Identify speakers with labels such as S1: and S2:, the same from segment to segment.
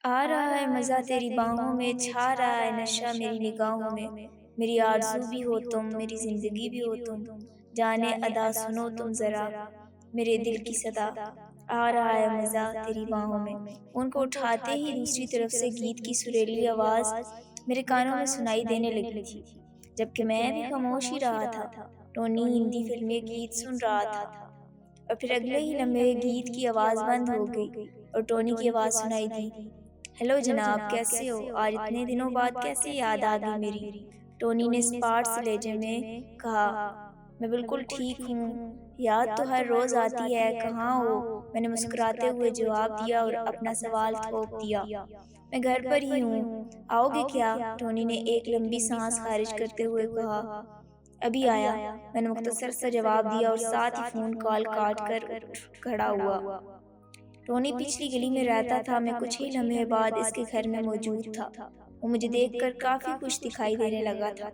S1: آ رہا ہے مزہ تیری باہوں میں، چھا رہا ہے نشہ میری نگاہوں میں، میری آرزو بھی ہو تم، میری زندگی بھی ہو تم، جانے ادا سنو تم ذرا میرے دل کی صدا، آ رہا ہے مزہ تیری باہوں میں۔ ان کو اٹھاتے ہی دوسری طرف سے گیت کی سریلی آواز میرے کانوں میں سنائی دینے لگی تھی، جبکہ میں بھی خاموش ہی رہا تھا۔ ٹونی ہندی فلمی گیت سن رہا تھا، اور پھر اگلے ہی لمحے گیت کی آواز بند ہو گئی اور ٹونی کی آواز سنائی دی، ہیلو جناب، کیسے ہو؟ آج اتنے دنوں بعد کیسے یاد آ گئی میری؟ ٹونی نے اسپارٹس لہجے میں کہا۔ میں بالکل ٹھیک ہوں، یاد تو ہر روز آتی ہے، کہاں ہو؟ میں نے مسکراتے ہوئے جواب دیا اور اپنا سوال تھوپ دیا، میں گھر پر ہی ہوں، آؤ گے کیا؟ ٹونی نے ایک لمبی سانس خارج کرتے ہوئے کہا، ابھی آیا، میں نے مختصر سا جواب دیا اور ساتھ ہی فون کال کاٹ کر اٹھ کھڑا ہوا۔ ٹونی پچھلی گلی میں رہتا تھا، میں کچھ ہی لمحے بعد اس کے گھر میں موجود تھا۔ وہ مجھے دیکھ کر کافی خوش دکھائی دینے لگا تھا۔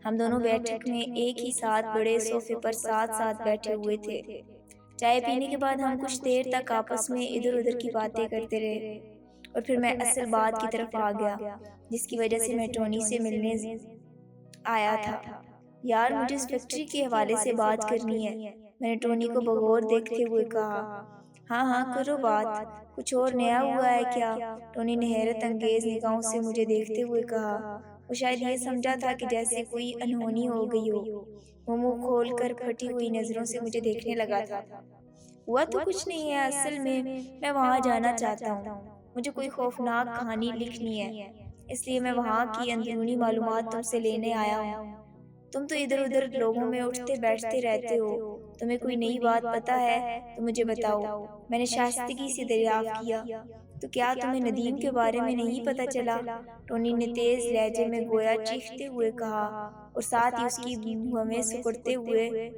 S1: ہم دونوں بیٹھک میں ایک ہی ساتھ بڑے صوفے پر ساتھ ساتھ بیٹھے ہوئے تھے۔ چائے پینے کے بعد ہم کچھ دیر تک آپس میں ادھر ادھر کی باتیں کرتے رہے، اور پھر میں اصل بات کی طرف آ گیا، جس کی وجہ سے میں ٹونی سے ملنے آیا تھا۔ یار، مجھے اس فیکٹری کے حوالے سے بات کرنی ہے، میں نے ٹونی کو بغور دیکھتے ہوئے کہا۔ ہاں ہاں کرو بات، کچھ اور نیا ہوا ہے کیا؟ ٹونی نے حیرت انگیز نگاہوں سے مجھے دیکھتے ہوئے کہا۔ وہ شاید یہ سمجھا تھا کہ جیسے کوئی انہونی ہو گئی ہو۔ وہ منہ کھول کر پھٹی ہوئی نظروں سے مجھے دیکھنے لگا تھا۔ ہوا تو کچھ نہیں ہے، اصل میں وہاں جانا چاہتا ہوں، مجھے کوئی خوفناک کہانی لکھنی ہے، اس لیے میں وہاں کی اندرونی معلومات تم سے لینے آیا ہوں۔ تم تو ادھر ادھر لوگوں میں اٹھتے بیٹھتے رہتے ہو، تمہیں کوئی نئی بات پتہ ہے تو مجھے بتاؤ، میں نے شائستگی سے دریافت کیا۔ تو کیا تمہیں ندیم کے بارے میں نہیں پتہ چلا؟ ٹونی نے تیز لہجے میں گویا چیختے ہوئے کہا، اور ساتھ ہی اس کی بھویں سکڑتے ہوئے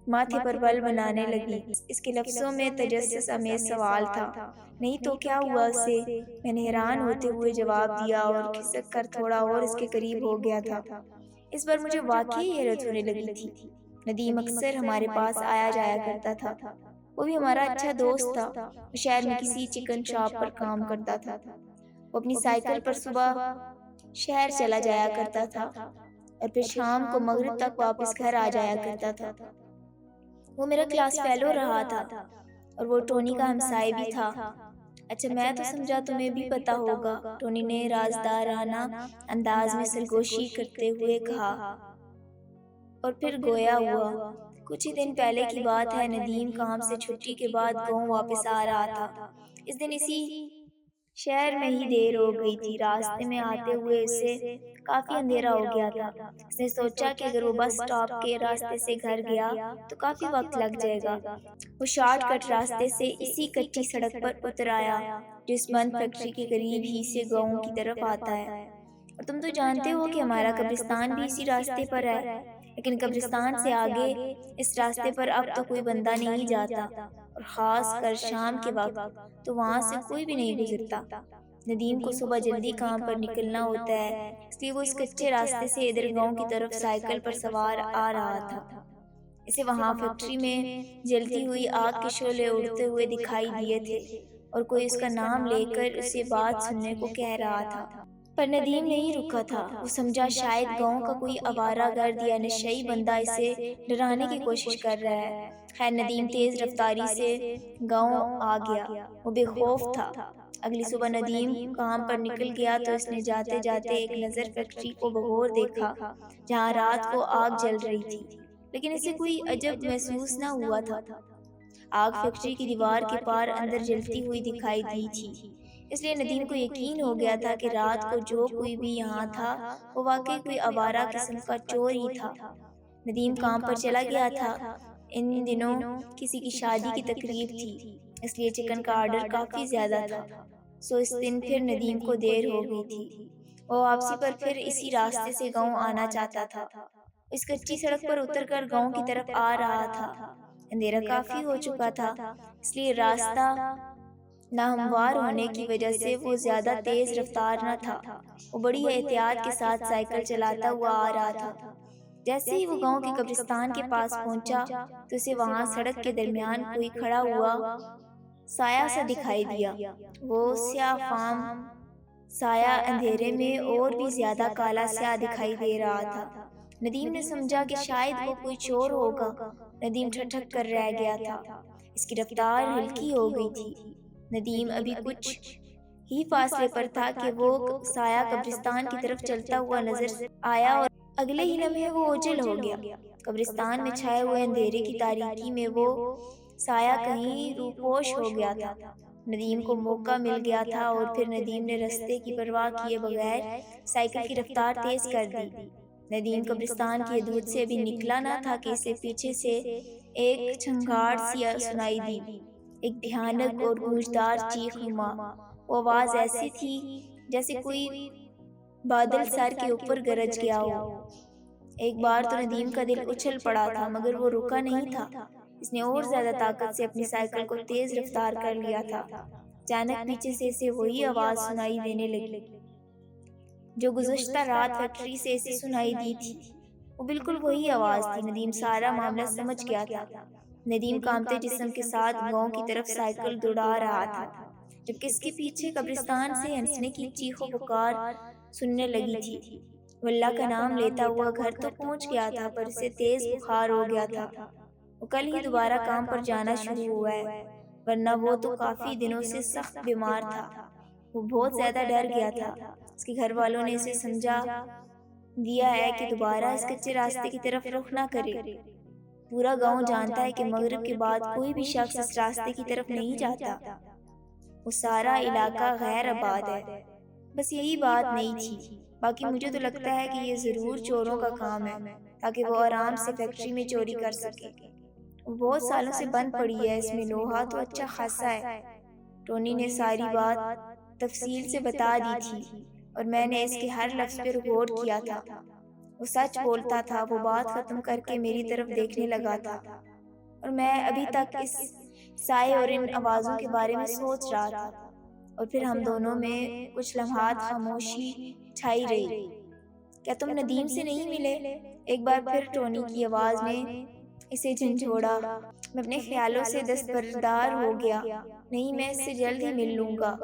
S1: ماتھے پر بل بنانے لگی۔ اس کے لفظوں میں تجسس آمیز سوال تھا۔ نہیں تو کیا ہوا اسے؟ میں نے حیران ہوتے ہوئے جواب دیا اور کھسک کر تھوڑا اور اس کے قریب ہو گیا تھا۔ اس بار مجھے واقعی حیرت ہونے لگی تھی۔ ندیم اکثر ہمارے پاس آیا جایا کرتا تھا، وہ بھی ہمارا اچھا دوست تھا۔ وہ شہر میں کسی چکن شاپ پر کام کرتا تھا۔ وہ اپنی سائیکل پر صبح شہر چلا جایا کرتا تھا، اور پھر شام کو مغرب تک واپس گھر آ جایا کرتا تھا۔ وہ میرا کلاس فیلو رہا تھا، اور وہ ٹونی کا ہمسائے بھی تھا۔ اچھا، میں تو سمجھا تمہیں بھی پتہ ہوگا، ٹونی نے رازدارانہ انداز میں سرگوشی کرتے ہوئے کہا، اور پھر گویا ہوا۔ کچھ ہی دن پہلے کی بات ہے، ندیم کام سے چھٹی کے بعد گاؤں واپس آ رہا تھا۔ اس دن اسی شہر میں ہی دیر ہو گئی تھی۔ راستے میں آتے ہوئے اسے کافی اندھیرا ہو گیا تھا۔ اس نے سوچا کہ اگر وہ بس اسٹاپ کے راستے سے گھر گیا تو کافی وقت لگ جائے گا۔ وہ شارٹ کٹ راستے سے اسی کچی سڑک پر اتر آیا جو اس بند فیکٹری کے قریب ہی سے گاؤں کی طرف آتا ہے۔ اور تم تو جانتے ہو کہ ہمارا قبرستان بھی اسی راستے پر ہے، لیکن قبرستان سے آگے اس راستے پر اب تو کوئی بندہ نہیں جاتا، اور خاص کر شام کے وقت تو وہاں سے کوئی بھی نہیں گزرتا۔ ندیم کو صبح جلدی کام پر نکلنا ہوتا ہے، اس لیے وہ اس کچے راستے سے ادھر گاؤں کی طرف سائیکل پر سوار آ رہا تھا۔ اسے وہاں فیکٹری میں جلتی ہوئی آگ کے شعلے اڑتے ہوئے دکھائی دیے تھے، اور کوئی اس کا نام لے کر اسے بات سننے کو کہہ رہا تھا۔ پر ندیم نہیں رکا تھا۔ وہ سمجھا شاید گاؤں کا کوئی آوارہ گرد یا نشئی بندہ اسے ڈرانے کی کوشش کر رہا ہے۔ خیر، ندیم تیز رفتاری سے گاؤں آ گیا۔ وہ بے خوف تھا۔ اگلی صبح ندیم کام پر نکل گیا تو اس نے جاتے جاتے ایک نظر فیکٹری کو بغور دیکھا، جہاں رات کو آگ جل رہی تھی، لیکن اسے کوئی عجب محسوس نہ ہوا تھا۔ آگ فیکٹری کی دیوار کے پار اندر جلتی ہوئی دکھائی دی تھی، اس لیے ندیم کو یقین ہو گیا تھا کہ رات کو جو کوئی بھی یہاں تھا وہ واقعی کوئی آوارہ قسم کا چور ہی تھا۔ ندیم کام پر چلا گیا تھا۔ ان دنوں کسی کی شادی کی تقریب تھی، اس لیے چکن کا آرڈر کافی زیادہ تھا، سو اس دن پھر ندیم کو دیر ہو گئی تھی۔ وہ واپسی پر پھر اسی راستے سے گاؤں آنا چاہتا تھا۔ اس کچی سڑک پر اتر کر گاؤں کی طرف آ رہا تھا۔ اندھیرا کافی ہو چکا تھا، اس لیے راستہ ناہموار ہونے کی وجہ سے وہ زیادہ تیز رفتار نہ تھا۔ وہ بڑی احتیاط کے ساتھ سائیکل چلاتا ہوا آ رہا تھا۔ جیسے ہی وہ گاؤں کے قبرستان کے پاس پہنچا تو اسے وہاں سڑک کے درمیان کوئی کھڑا ہوا سایہ سا دکھائی دیا۔ وہ سیاہ فام سایہ اندھیرے میں اور بھی زیادہ کالا سیاہ دکھائی دے رہا تھا۔ ندیم نے سمجھا کہ شاید وہ کوئی چور ہوگا۔ ندیم ٹھٹک کر رہ گیا تھا۔ اس کی رفتار ہلکی ہو گئی تھی۔ ندیم ابھی کچھ ہی فاصلے پر تھا کہ وہ سایہ قبرستان کی طرف چلتا ہوا نظر آیا اور اگلے ہی لمحے وہ اوجھل ہو گیا۔ قبرستان میں چھائے ہوئے اندھیرے کی تاریکی میں وہ سایہ کہیں روپوش ہو گیا تھا۔ ندیم کو موقع مل گیا تھا اور پھر ندیم نے رستے کی پرواہ کیے بغیر سائیکل کی رفتار تیز کر دی۔ ندیم قبرستان کی حدود سے ابھی نکلا نہ تھا کہ اسے پیچھے سے ایک چھنگھاڑ سی سنائی دی۔ ایک بھیانک اور گونجدار چیخ نما۔ وہ آواز ایسی تھی جیسے کوئی بادل سر کے اوپر گرج گیا ہو۔ ایک بار تو ندیم کا دل اچھل پڑا تھا، مگر وہ رکا نہیں تھا۔ اس نے اور زیادہ طاقت سے اپنی سائیکل کو تیز رفتار کر لیا تھا۔ اچانک پیچھے سے اسے وہی آواز سنائی دینے لگی جو گزشتہ رات فیکٹری سے اسے سنائی دی تھی۔ وہ بالکل وہی آواز تھی۔ ندیم سارا معاملہ سمجھ گیا تھا۔ ندیم کانپتے جسم کے ساتھ گاؤں کی طرف سائیکل دوڑا رہا تھا، جبکہ اس کے پیچھے قبرستان سے ہنسنے کی چیخ و پکار سننے لگی تھی۔ وہ اللہ کا نام لیتا ہوا گھر تو پہنچ گیا تھا، پر اسے تیز بخار ہو گیا تھا۔ وہ کل ہی دوبارہ کام پر جانا شروع ہوا ہے، ورنہ وہ تو کافی دنوں سے سخت بیمار تھا۔ وہ بہت زیادہ ڈر گیا تھا۔ اس کے گھر والوں نے اسے سمجھا دیا ہے کہ دوبارہ اس کچے راستے کی طرف رخ نہ کرے۔ پورا گاؤں جانتا ہے کہ مغرب کے بعد کوئی بھی شخص اس راستے کی طرف نہیں جاتا۔ وہ سارا علاقہ غیر آباد ہے۔ بس یہی بات نہیں تھی، باقی مجھے تو لگتا ہے کہ یہ ضرور چوروں کا کام ہے تاکہ وہ آرام سے فیکٹری میں چوری کر سکے۔ وہ بہت سالوں سے بند پڑی ہے، اس میں لوہا تو اچھا خاصا ہے۔ ٹونی نے ساری بات تفصیل سے بتا دی تھی اور میں نے اس کے ہر لفظ پر غور کیا تھا۔ وہ سچ بولتا تھا۔ وہ بات ختم کر کے میری طرف دیکھنے لگا تھا اور میں ابھی تک اس سائے اور ان آوازوں کے بارے میں سوچ رہا تھا، اور پھر ہم دونوں میں کچھ لمحات خاموشی چھائی رہی۔ کیا تم ندیم سے نہیں ملے؟ ایک بار پھر ٹونی کی آواز نے اسے جھنجھوڑا۔ میں اپنے خیالوں سے دستبردار ہو گیا۔ نہیں، میں اس سے جلد ہی مل لوں گا،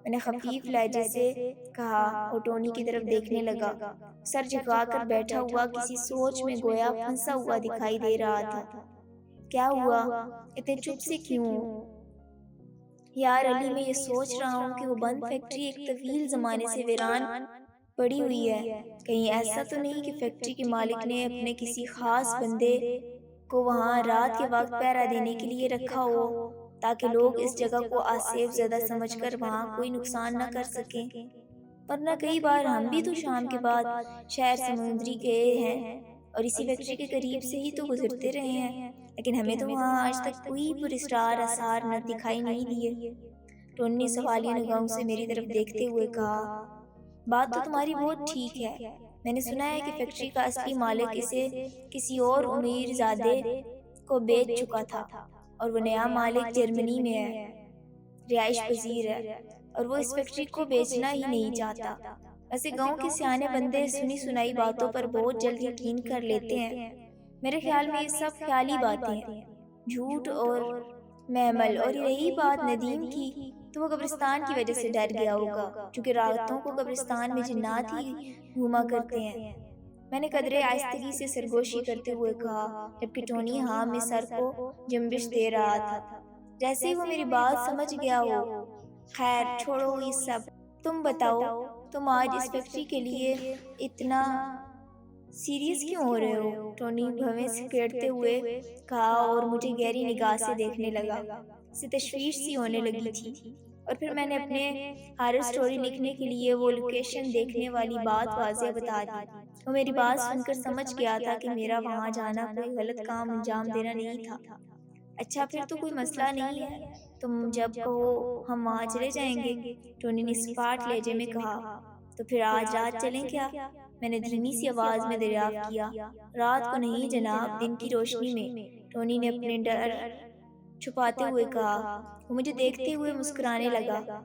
S1: میں نے خفیف لہجے سے کہا۔ وہ ٹونی کی طرف دیکھنے لگا۔ سر جھکا کر بیٹھا ہوا کسی سوچ میں گویا پھنسا ہوا دکھائی دے رہا تھا۔ کیا ہوا؟ اتنے چپ سے کیوں ہو؟ یار علی، میں یہ سوچ رہا ہوں کہ وہ بند فیکٹری ایک طویل زمانے سے ویران پڑی ہوئی ہے۔ کہیں ایسا تو نہیں کہ فیکٹری کے مالک نے اپنے کسی خاص بندے کو وہاں رات کے وقت پہرا دینے کے لیے رکھا ہو تاکہ لوگ اس جگہ کو آسیب زدہ سمجھ کر وہاں کوئی نقصان نہ کر سکیں؟ ورنہ کئی بار ہم بھی تو شام کے بعد شہر سمندری گئے ہیں اور اسی فیکٹری کے قریب سے ہی تو گزرتے رہے ہیں، لیکن ہمیں تو وہاں آج تک کوئی پراسرار آثار نہ دکھائی نہیں دیے۔ ٹونی نے سوالیہ نگاہوں سے میری طرف دیکھتے ہوئے کہا، بات تو تمہاری بہت ٹھیک ہے۔ میں نے سنا ہے کہ فیکٹری کا اصلی مالک اسے کسی اور امیر زادے کو بیچ چکا تھا اور وہ نیا مالک جرمنی میں ہے، رہائش پذیر ہے، اور وہ اس فیکٹری کو بیچنا ہی نہیں چاہتا۔ ویسے گاؤں کے سیانے بندے سنی سنائی باتوں پر بہت جلد یقین کر لیتے ہیں۔ میرے خیال میں یہ سب خیالی باتیں ہیں، جھوٹ اور محمل۔ اور رہی بات ندیم کی، تو وہ قبرستان کی وجہ سے ڈر گیا ہوگا، کیونکہ راتوں کو قبرستان میں جنات ہی گھوما کرتے ہیں۔ میں نے قدرے آہستگی سے سرگوشی کرتے ہوئے کہا، جبکہ ٹونی ہاں میں سر کو جنبش دے رہا تھا، جیسے ہی وہ میری بات سمجھ گیا ہو۔ خیر چھوڑو یہ سب، تم بتاؤ، تم آج اس فیکٹری کے لیے اتنا سیریس کیوں ہو رہے ہو؟ ٹونی بھویں سے پھیرتے ہوئے کہا اور مجھے گہری نگاہ سے دیکھنے لگا۔ اسے تشویش سی ہونے لگی تھی، اور پھر میں نے اپنے ہارر سٹوری لکھنے کے لیے وہ لوکیشن دیکھنے والی بات واضح بتا دی۔ وہ میری بات سن کر سمجھ گیا تھا کہ میرا وہاں جانا کوئی غلط کام انجام دینا نہیں تھا۔ اچھا پھر تو کوئی مسئلہ نہیں ہے، تم جب کہو ہم وہاں چلے جائیں گے، ٹونی نے سپاٹ لہجے میں کہا۔ تو پھر آج رات چلیں کیا؟ میں نے دھیمی سی آواز میں دریافت کیا۔ رات کو نہیں جناب، دن کی روشنی میں، ٹونی نے اپنے ڈر چھپاتے ہوئے کہا۔ وہ مجھے دیکھتے ہوئے مسکرانے لگا۔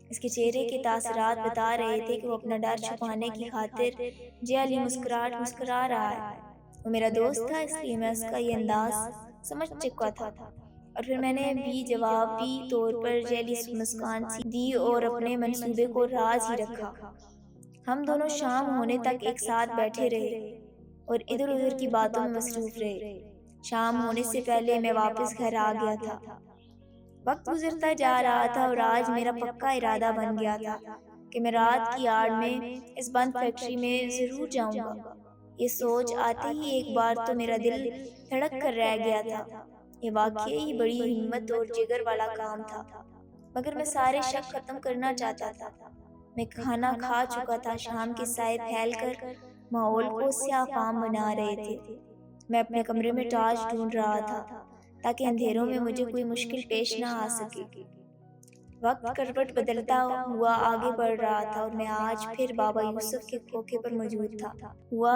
S1: اس کے چہرے کے تاثرات بتا رہے تھے کہ وہ اپنا ڈر چھپانے کی خاطر جعلی مسکراہٹ مسکرا رہا ہے۔ وہ میرا دوست تھا، اس لیے میں اس کا یہ انداز سمجھ چکا تھا۔ اور پھر میں نے بھی جوابی طور پر جیلی مسکان سی دی اور اپنے منصوبے کو راز ہی رکھا۔ ہم دونوں شام ہونے تک ایک ساتھ بیٹھے رہے اور ادھر ادھر کی باتوں میں مصروف رہے۔ شام ہونے سے پہلے میں واپس گھر آ گیا تھا۔ وقت گزرتا جا رہا تھا اور آج میرا پکا ارادہ بن گیا تھا کہ میں رات کی آڑ میں اس بند فیکٹری میں ضرور جاؤں گا۔ یہ سوچ آتے ہی ایک بار تو میرا دل دھڑک کر رہ گیا تھا۔ یہ واقعی بڑی ہمت اور جگر والا کام تھا، مگر میں سارے شک ختم کرنا چاہتا تھا۔ میں کھانا کھا چکا تھا، شام کے سائے پھیل کر ماحول کو سیاہ فام بنا رہے تھے۔ میں اپنے کمرے میں ٹارچ ڈھونڈ رہا تھا تاکہ اندھیروں میں مجھے کوئی مشکل پیش نہ آ سکے۔ وقت کروٹ بدلتا ہوا آگے بڑھ رہا تھا اور میں آج پھر بابا یوسف کے کھوکھے پر موجود تھا۔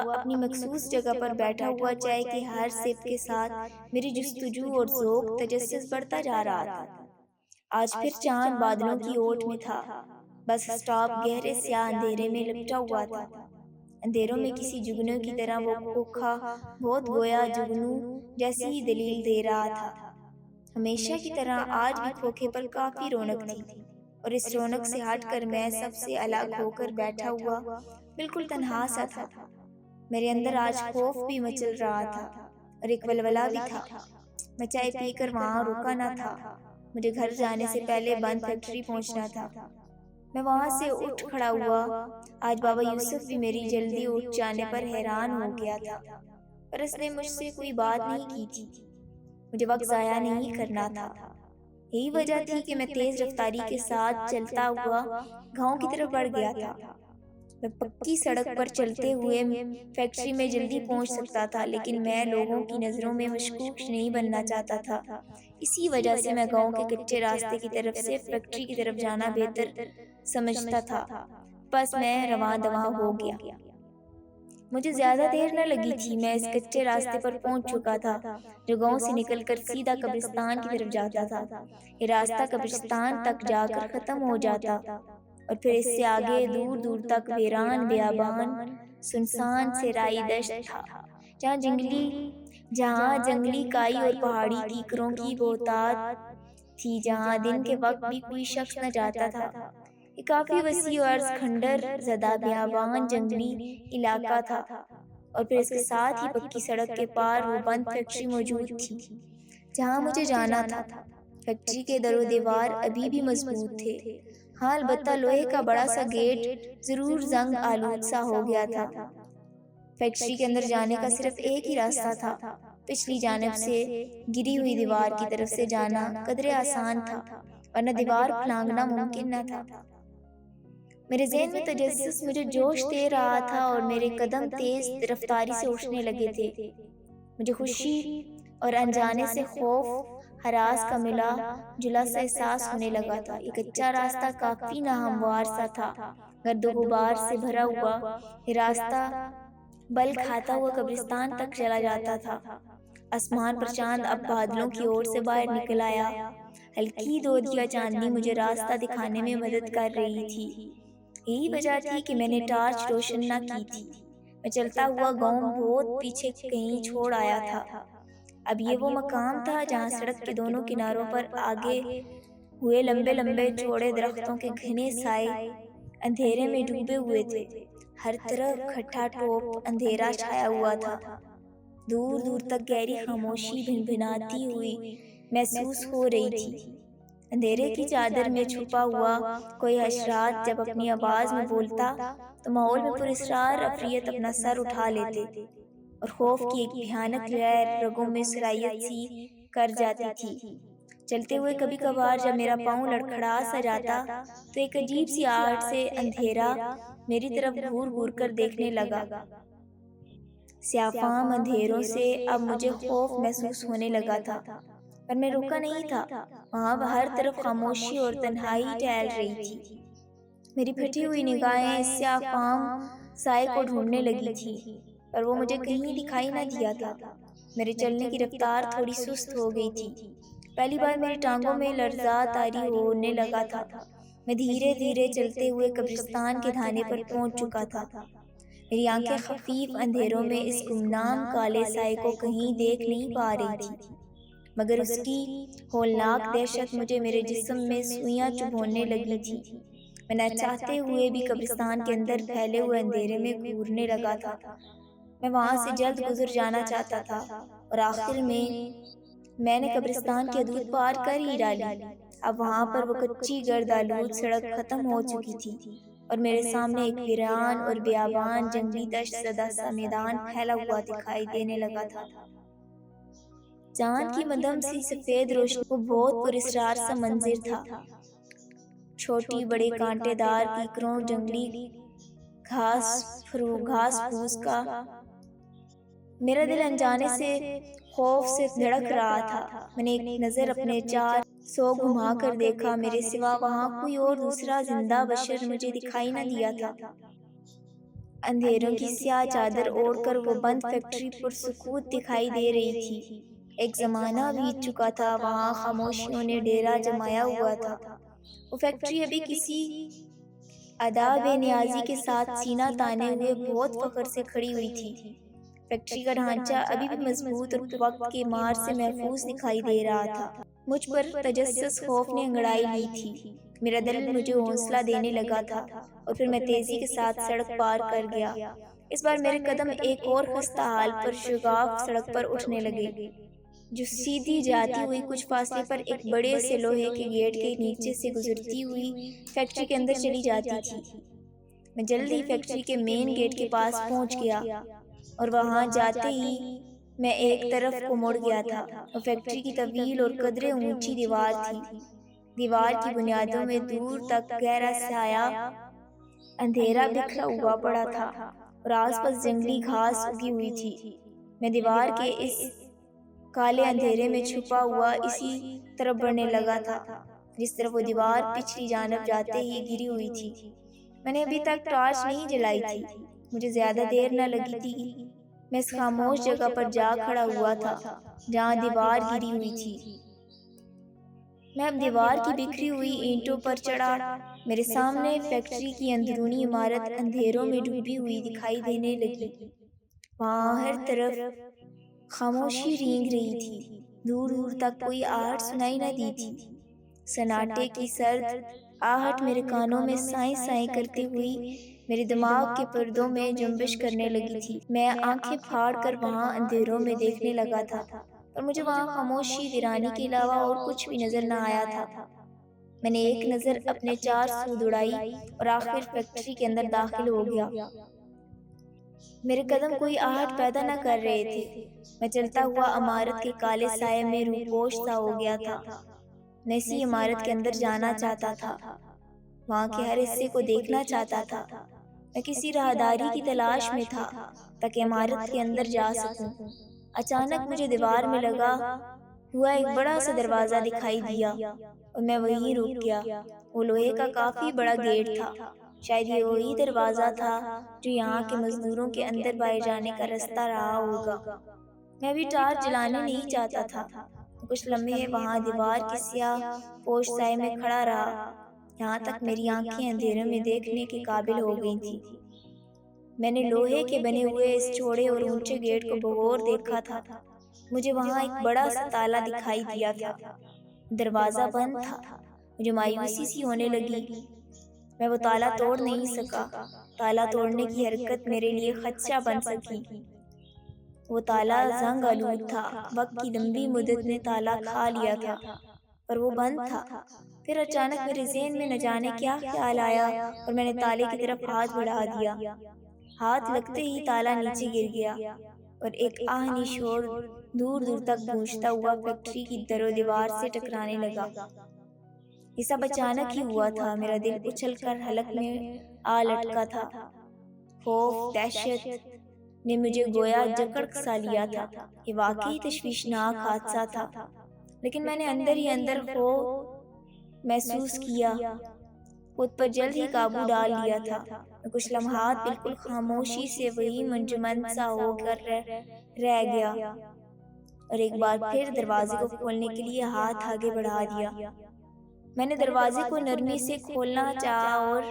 S1: اپنی مخصوص جگہ پر بیٹھا ہوا چائے کے ہر سپ کے ساتھ میری جستجو اور ذوق تجسس بڑھتا جا رہا تھا۔ آج پھر چاند بادلوں کی اوٹ میں تھا، بس اسٹاپ گہرے سیاہ اندھیرے میں لپٹا ہوا تھا۔ اندھیروں میں کسی جگنو کی طرح وہ کھوکھا بہت گویا جگنو جیسی ہی دلیل دے رہا تھا۔ ہمیشہ کی طرح آج بھی کھوکھے پر کافی رونق تھی، اور اس رونق سے ہٹ کر میں سب سے الگ ہو کر بیٹھا ہوا بالکل تنہا سا تھا۔ میرے اندر آج خوف بھی مچل رہا تھا اور ایک ولولہ بھی تھا۔ میں چائے پی کر وہاں رکا نہ تھا، مجھے گھر جانے سے پہلے بند فیکٹری پہنچنا تھا۔ میں وہاں سے اٹھ کھڑا ہوا۔ آج بابا یوسف بھی میری جلدی اٹھ جانے پر حیران ہو گیا تھا، پر اس نے مجھ سے کوئی بات نہیں کی تھی۔ مجھے وقت ضائع نہیں کرنا تھا۔ یہی وجہ تھی کہ میں تیز رفتاری کے ساتھ چلتا ہوا گاؤں کی طرف بڑھ گیا تھا۔ میں پکی سڑک پر چلتے ہوئے فیکٹری میں جلدی پہنچ سکتا تھا، لیکن میں لوگوں کی نظروں میں مشکوک نہیں بننا چاہتا تھا۔ اسی وجہ سے میں گاؤں کے کچے راستے کی طرف سے فیکٹری کی طرف جانا بہتر سمجھتا تھا۔ بس میں رواں دواں ہو گیا۔ مجھے زیادہ دیر نہ لگی تھی، میں اس کچے راستے پر پہنچ چکا تھا جو گاؤں سے نکل کر سیدھا قبرستان کی طرف جاتا تھا۔ یہ راستہ قبرستان تک جا کر ختم ہو جاتا اور پھر اس سے آگے دور دور تک ویران بیابان سنسان صحرائی دشت تھا، جہاں جنگلی کائی اور پہاڑی کیکروں کی بہتات تھی، جہاں دن کے وقت بھی کوئی شخص نہ جاتا تھا۔ یہ کافی وسیع و عرض کھنڈر زدہ بیابان جنگلی علاقہ تھا، اور پھر اس کے ساتھ ہی پکی سڑک کے پار وہ بند فیکٹری موجود تھی جہاں مجھے جانا تھا۔ فیکٹری کے در و دیوار ابھی بھی مضبوط تھے، ہاں البتہ لوہے کا بڑا سا گیٹ ضرور زنگ آلود سا ہو گیا تھا۔ فیکٹری کے اندر جانے کا صرف ایک ہی راستہ تھا، پچھلی جانب سے گری ہوئی دیوار کی طرف سے جانا قدرے آسان تھا، ورنہ دیوار پھلانگنا ممکن نہ تھا۔ میرے ذہن میں تجسس مجھے جوش دے رہا تھا اور میرے قدم تیز رفتاری سے اٹھنے لگے تھے۔ مجھے خوشی اور انجانے سے خوف ہراس کا ملا جلا سا احساس ہونے لگا تھا۔ یہ کچا راستہ کافی ناہموار سا تھا، گرد و غبار سے بھرا ہوا۔ یہ راستہ بل کھاتا ہوا قبرستان تک چلا جاتا تھا۔ آسمان پر چاند اب بادلوں کی اوٹ سے باہر نکل آیا۔ ہلکی دودیا چاندنی مجھے راستہ دکھانے میں مدد کر رہی تھی۔ یہی وجہ تھی کہ میں نے ٹارچ روشن نہ کی تھی۔ میں چلتا ہوا گاؤں بہت پیچھے کہیں چھوڑ آیا تھا۔ اب یہ وہ مقام تھا جہاں سڑک کے دونوں کناروں پر آگے ہوئے لمبے لمبے چوڑے درختوں کے گھنے سائے اندھیرے میں ڈوبے ہوئے تھے۔ ہر طرف کھٹا ٹوپ اندھیرا چھایا ہوا تھا، دور دور تک گہری خاموشی بھنبھناتی ہوئی محسوس ہو رہی تھی۔ اندھیرے کی چادر میں چھپا ہوا کوئی حشرات جب اپنی آواز میں بولتا تو ماحول میں پراسرار افریت اپنا سر اٹھا لیتے اور خوف کی ایک بھیانک لہر رگوں میں سرایت سی کر جاتی تھی۔ چلتے ہوئے کبھی کبھار جب میرا پاؤں لڑکھڑا سا جاتا تو ایک عجیب سی آہٹ سے اندھیرا میری طرف گھور گھور کر دیکھنے لگا۔ سیاہ فام اندھیروں سے اب مجھے خوف محسوس ہونے لگا تھا، پر میں رکا نہیں تھا۔ وہاں ہر طرف خاموشی اور تنہائی ٹھہر رہی تھی۔ میری پھٹی ہوئی نگاہیں اس سیاہ فام سائے کو ڈھونڈنے لگی تھی، پر وہ مجھے کہیں دکھائی نہ دیا تھا۔ میرے چلنے کی رفتار تھوڑی سست ہو گئی تھی۔ پہلی بار میری ٹانگوں میں لرزہ طاری ہونے لگا تھا۔ میں دھیرے دھیرے چلتے ہوئے قبرستان کے دھانے پر پہنچ چکا تھا۔ میری آنکھیں خفیف اندھیروں میں اس گمنام کالے سائے کو کہیں دیکھ نہیں پا رہی تھی۔ مگر اس کی ہولناک دہشت مجھے میرے جسم میں سوئیاں چبھونے لگی تھی۔ میں نہ چاہتے ہوئے بھی قبرستان کے اندر پھیلے ہوئے اندھیرے میں گھورنے لگا تھا۔ میں وہاں سے جلد گزر جانا چاہتا تھا اور آخر میں نے قبرستان کی حدود پار کر ہی ڈالی۔ اب وہاں پر وہ کچی گرد آلود سڑک ختم ہو چکی تھی اور میرے سامنے ایک ویران اور بیابان جنگلی دشت زدہ سا میدان پھیلا ہوا دکھائی دینے لگا تھا۔ چاند کی مدھم سی سفید روشنی، وہ بہت پراسرار سا منظر تھا۔ چھوٹی بڑے کانٹے دار کیکروں، جنگلی گھاس پھوس کا۔ میرا دل انجانے سے خوف سے دھڑک رہا تھا۔ میں نے ایک نظر اپنے چار سو گھما کر دیکھا، میرے سوا وہاں کوئی اور دوسرا زندہ بشر مجھے دکھائی نہ دیا تھا۔ اندھیروں کی سیاہ چادر اوڑھ کر وہ بند فیکٹری پرسکوت دکھائی دے رہی تھی۔ ایک زمانہ بیت چکا تھا، وہاں خاموشیوں نے ڈیرا جمایا ہوا تھا۔ وہ فیکٹری ابھی کسی ادا بے نیازی کے ساتھ سینہ تانے ہوئے بہت فخر سے کھڑی ہوئی تھی۔ فیکٹری کا ڈھانچہ ابھی بھی مضبوط اور وقت کے مار سے محفوظ دکھائی دے رہا تھا۔ مجھ پر تجسس خوف نے انگڑائی لی تھی۔ میرا دل مجھے حوصلہ دینے لگا تھا اور پھر میں تیزی کے ساتھ سڑک پار کر گیا۔ اس بار میرے قدم ایک اور خستہ حال پر شگاف سڑک پر اٹھنے لگے، جو سیدھی جاتی ہوئی کچھ فاصلے پر ایک بڑے سے لوہے کے گیٹ کے نیچے سے گزرتی ہوئی فیکٹری کے اندر چلی جاتی تھی۔ میں جلد ہی فیکٹری کے مین گیٹ کے پاس پہنچ گیا اور وہاں جاتے ہی میں ایک طرف کو مڑ گیا تھا۔ وہ فیکٹری کی طویل اور قدرے اونچی دیوار تھی۔ دیوار کی بنیادوں میں دور تک گہرا سایہ اندھیرا بکھرا ہوا پڑا تھا اور آس پاس جنگلی گھاس اگی ہوئی تھی۔ میں دیوار کے اس کالے اندھیرے میں چھپا ہوا اسی طرف بڑھنے لگا تھا جس طرف وہ دیوار پچھلی جانب جاتے ہی گری ہوئی تھی۔ میں نے ابھی تک ٹارچ نہیں جلائی تھی۔ مجھے زیادہ دیر نہ لگی تھی۔ میں اس خاموش جگہ پر جا کھڑا ہوا تھا جہاں دیوار گری ہوئی تھی۔ میں اب دیوار کی بکھری ہوئی اینٹوں پر چڑھا۔ میرے سامنے فیکٹری کی اندرونی عمارت اندھیروں میں ڈوبی ہوئی دکھائی دینے لگی۔ وہاں ہر طرف خاموشی رینگ رہی تھی، دور دور تک کوئی آہٹ سنائی نہ دی تھی۔ سناٹے کی سرد آہٹ میرے کانوں میں سائیں سائیں کرتی ہوئی میرے دماغ کے پردوں میں جنبش کرنے لگی تھی۔ میں آنکھیں پھاڑ کر وہاں اندھیروں میں دیکھنے لگا تھا، پر مجھے وہاں خاموشی، ویرانی کے علاوہ اور کچھ بھی نظر نہ آیا تھا۔ میں نے ایک نظر اپنے چار سو دوڑائی اور آخر فیکٹری کے اندر داخل ہو گیا۔ میرے قدم کوئی آہٹ پیدا نہ کر رہے تھے۔ میں چلتا ہوا عمارت کے کالے سائے میں روپوش سا ہو گیا تھا۔ میں اسی عمارت کے اندر جانا چاہتا تھا، وہاں کے ہر حصے کو دیکھنا چاہتا تھا۔ میں کسی راہداری کی تلاش میں تھا تاکہ عمارت کے اندر جا سکوں۔ اچانک مجھے دیوار میں لگا ہوا ایک بڑا سا دروازہ دکھائی دیا اور میں وہیں رک گیا۔ وہ لوہے کا کافی بڑا گیٹ تھا۔ شاید یہ وہی دروازہ تھا جو یہاں کے مزدوروں کے اندر باہر جانے کا راستہ رہا ہوگا۔ میں بھی ٹارچ جلانے نہیں چاہتا تھا۔ کچھ لمحے وہاں دیوار کے سیاہ پوش سائے میں کھڑا رہا، یہاں تک میری آنکھیں اندھیروں میں دیکھنے کے قابل ہو گئی تھیں۔ میں نے لوہے کے بنے ہوئے اس چوڑے اور اونچے گیٹ کو بغور دیکھا تھا۔ مجھے وہاں ایک بڑا سا تالا دکھائی دیا تھا۔ دروازہ بند تھا۔ مجھے مایوسی سی ہونے لگی۔ میں وہ تالا توڑ نہیں سکا۔ تالا توڑنے کی حرکت میرے لیے خدشہ بن سکی۔ وہ تالا زنگ آلود تھا۔ وقت کی لمبی مدت نے تالا کھا لیا تھا، پر وہ بند تھا۔ پھر اچانک میرے ذہن میں نہ جانے کیا خیال آیا اور میں نے تالے کی طرف ہاتھ بڑھا دیا۔ ہاتھ لگتے ہی تالا نیچے گر گیا اور ایک آہنی شور دور دور تک گونجتا ہوا فیکٹری کی در و دیوار سے ٹکرانے لگا۔ یہ سب اچانک ہی ہوا تھا۔ میرا دل اچھل کر حلق میں آ لٹکا تھا۔ خوف، دہشت نے مجھے گویا جکڑ سا لیا تھا۔ یہ واقعی تشویشناک حادثہ تھا، لیکن میں نے اندر ہی اندر خوف محسوس کیا، خود پر جلد ہی قابو ڈال لیا تھا۔ میں کچھ لمحات بالکل خاموشی سے وہی منجمد سا ہو کر رہ گیا اور ایک بار پھر دروازے کو کھولنے کے لیے ہاتھ آگے بڑھا دیا۔ میں نے دروازے کو نرمی سے کھولنا چاہا اور